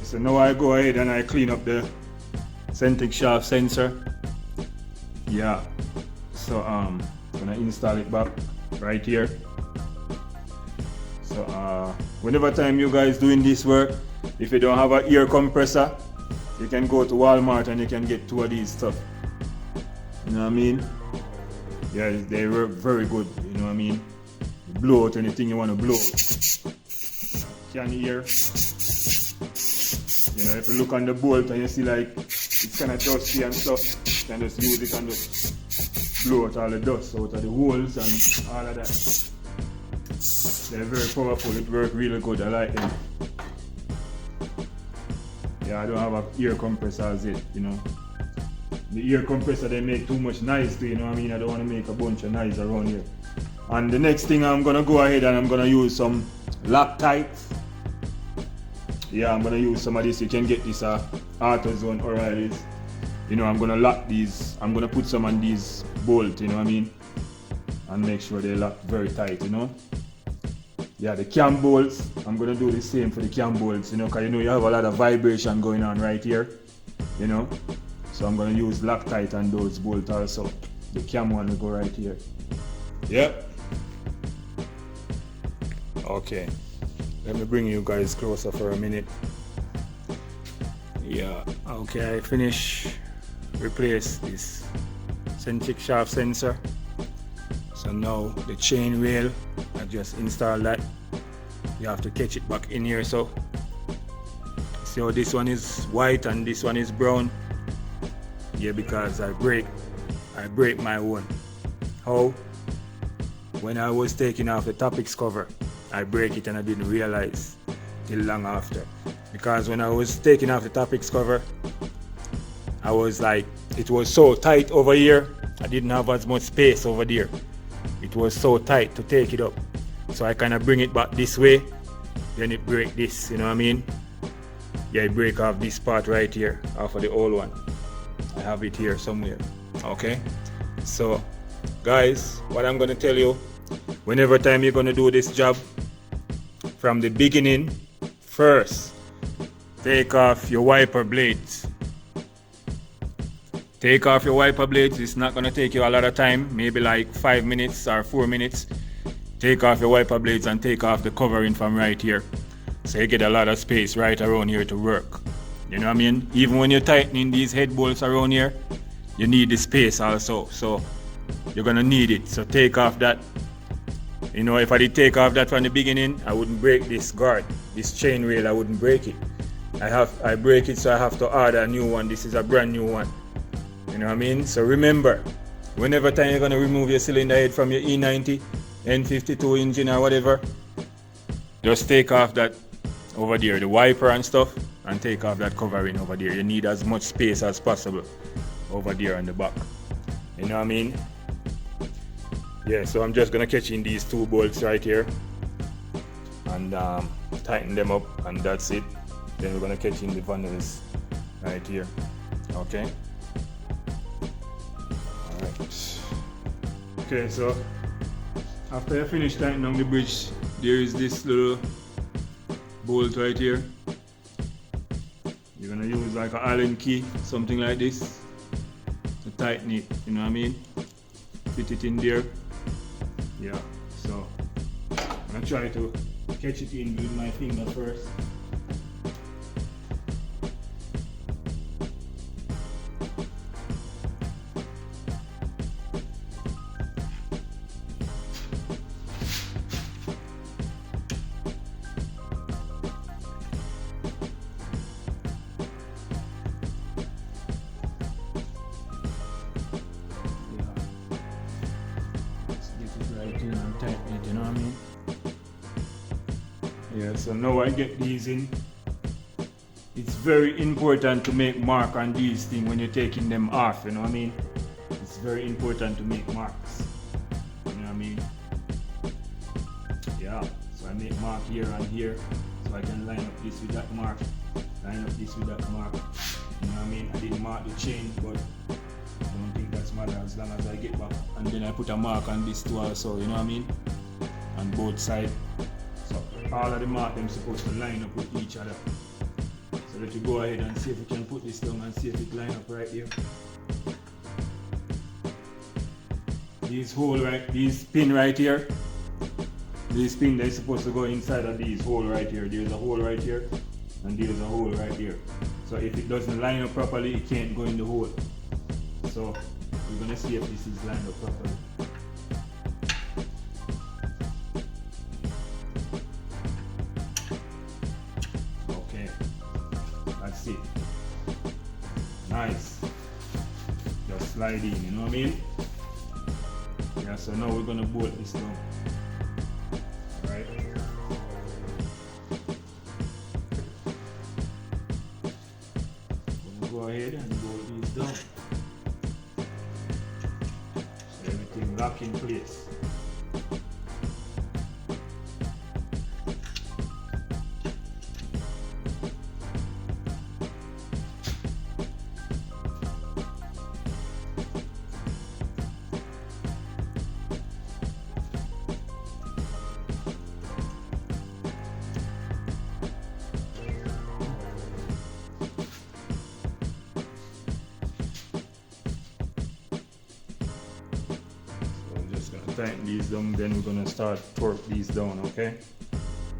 So now I go ahead and I clean up the centric shaft sensor. Yeah. So I'm gonna install it back right here. So whenever time you guys doing this work, if you don't have an air compressor, you can go to Walmart and you can get 2 of these stuff. You know what I mean? Yeah, they work very good. You know what I mean? Blow out anything you want to blow out. Can hear. You know, if you look on the bolt and you see like it's kind of dusty and stuff, you can just use it and just blow out all the dust out of the holes and all of that. They're very powerful. It works really good. I like them. Yeah, I don't have an air compressor as it, you know. The air compressor, they make too much noise too, you know what I mean? I don't want to make a bunch of noise around here. And the next thing I'm going to go ahead and I'm going to use some Loctite. Yeah, I'm going to use some of this. You can get this AutoZone O'Reilly's. You know, I'm going to lock these. I'm going to put some on these bolts, you know what I mean? And make sure they lock very tight, you know? Yeah, the cam bolts, I'm going to do the same for the cam bolts, you know, because you know you have a lot of vibration going on right here, you know. So I'm going to use Loctite on those bolts also. The cam one will go right here. Yep. Okay. Let me bring you guys closer for a minute. Yeah. Okay, I replace this centric shaft sensor. So now the chain rail, I just install that. You have to catch it back in here. So see how this one is white and this one is brown. Yeah, because I break my own. How? When I was taking off the Topics cover, I break it and I didn't realize till long after. Because when I was taking off the Topics cover, I was like, it was so tight over here, I didn't have as much space over there. It was so tight to take it up. So I kind of bring it back this way, then it break this, you know what I mean? Yeah, it break off this part right here, off of the old one. I have it here somewhere, okay? So, guys, what I'm gonna tell you, whenever time you're gonna do this job, from the beginning, first, take off your wiper blades. Take off your wiper blades. It's not gonna take you a lot of time, maybe like 5 minutes or 4 minutes. Take off your wiper blades and take off the covering from right here. So you get a lot of space right around here to work. You know what I mean? Even when you're tightening these head bolts around here, you need the space also. So you're gonna need it. So take off that. You know, if I did take off that from the beginning, I wouldn't break this guard, this chain rail, I wouldn't break it. I break it, so I have to order a new one. This is a brand new one. You know what I mean? So remember, whenever time you're gonna remove your cylinder head from your E90, N52 engine or whatever, just take off that over there, the wiper and stuff, and take off that covering over there. You need as much space as possible over there on the back. You know what I mean? Yeah, so I'm just gonna catch in these 2 bolts right here and tighten them up, and that's it. Then we're gonna catch in the funnels right here. Okay. Alright. Okay, so after I finish tightening on the bridge, there is this little bolt right here. You're gonna use like an Allen key, something like this, to tighten it, you know what I mean? Fit it in there. Yeah, so I'm gonna try to catch it in with my finger first. And tighten it, you know what I mean? Yeah, so now I get these in. It's very important to make mark on these things when you're taking them off, you know what I mean? It's very important to make marks, you know what I mean? Yeah, so I make mark here and here, so I can line up this with that mark, line up this with that mark, you know what I mean? I didn't mark the chain, but I don't think that's matter as long as I get back. And then I put a mark on this too also, you know what I mean? On both sides. So all of the mark them supposed to line up with each other. So So let you go ahead and see if we can put this down and see if it line up right here. These pin right here, these pin they're supposed to go inside of these hole right here. There's a hole right here and there's a hole right here. So if it doesn't line up properly, it can't go in the hole. So we're gonna see if this is lined up properly. Okay, that's it. Nice. Just slide in, you know what I mean? Yeah, so now we're gonna bolt this down. Alright. Gonna go ahead and bolt these down. So everything lock in place. Tighten these down, then we're gonna start torque these down, okay?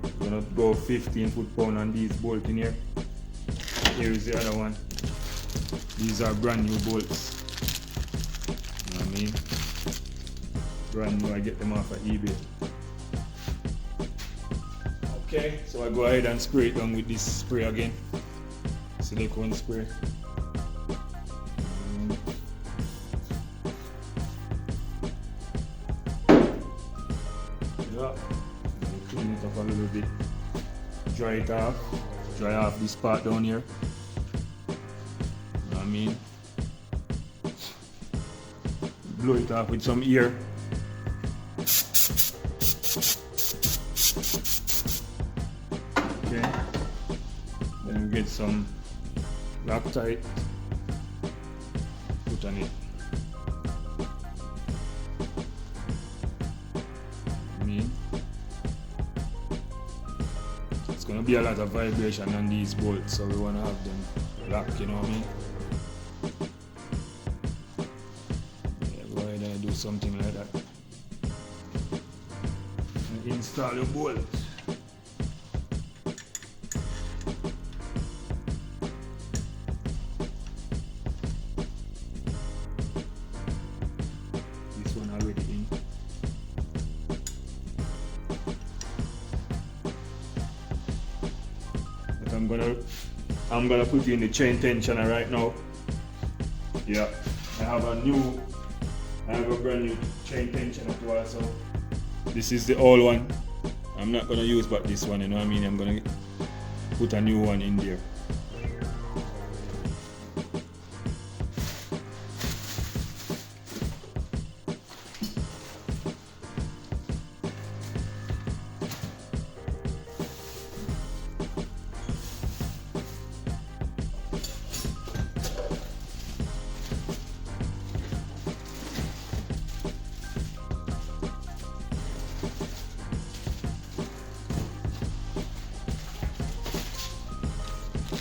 We're gonna go 15 foot-pound on these bolts in here. Here is the other one. These are brand new bolts. You know what I mean? Brand new, I get them off of eBay. Okay, so I go ahead and spray it down with this spray again. Silicone spray. Clean it up a little bit, dry it off, dry off this part down here. You know what I mean? Blow it off with some air. Okay, then we get some Loctite, put on it. It's gonna be a lot of vibration on these bolts, so we wanna have them locked, you know what I mean? Yeah, go ahead and do something like that. And install your bolt. This one already in. I'm gonna put you in the chain tensioner right now. Yeah, I have a brand new chain tensioner too also. This is the old one. I'm not gonna use but this one, you know what I mean? I'm gonna put a new one in there.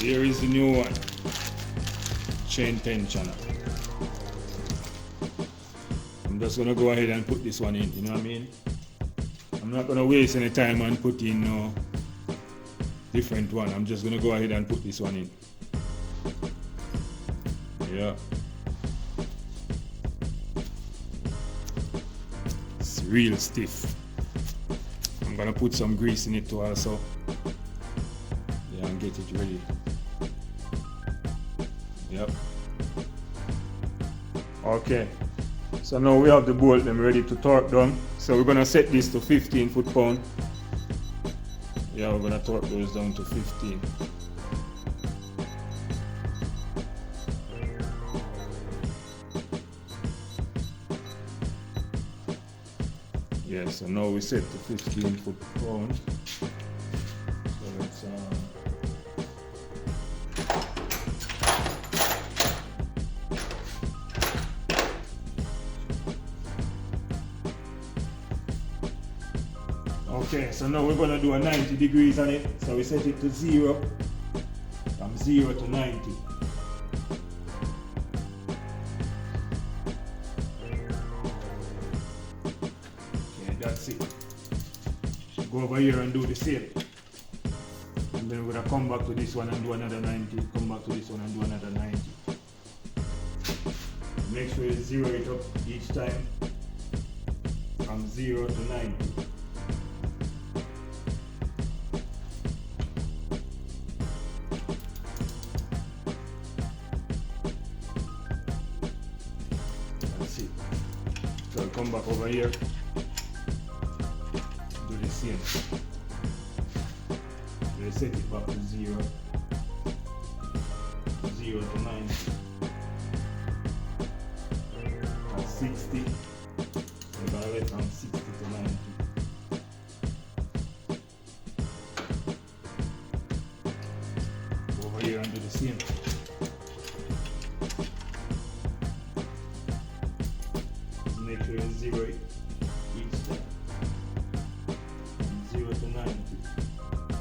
Here is the new one, chain tensioner. I'm just gonna go ahead and put this one in, you know what I mean? I'm not gonna waste any time and put in no different one. I'm just gonna go ahead and put this one in. Yeah. It's real stiff. I'm gonna put some grease in it too also. Yeah, and get it ready. Yep. Okay. So now we have the bolt them ready to torque down. So we're gonna set this to 15 foot-pound. Yeah, we're gonna torque those down to 15. Yeah, so now we set to 15 foot-pound. So let's okay, so now we're going to do a 90 degrees on it. So we set it to 0. From 0 to 90. Okay, that's it. Go over here and do the same. And then we're gonna come back to this one and do another 90. Come back to this one and do another 90. Make sure you zero it up each time from 0 to 90. That's it. So I'll come back over here, do the same. Reset it back to 0, 0 to 90. 60, we're gonna wait from 60 to 90. Go over here and do the same. Make sure you zero it each time. From 0 to 90.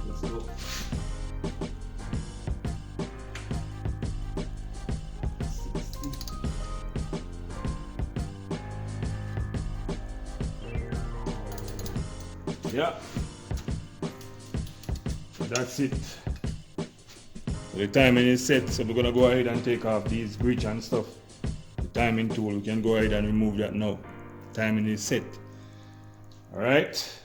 Let's go. Yeah, that's it. So the timing is set, so we're gonna go ahead and take off these bridge and stuff. The timing tool, we can go ahead and remove that now. Timing is set. All right.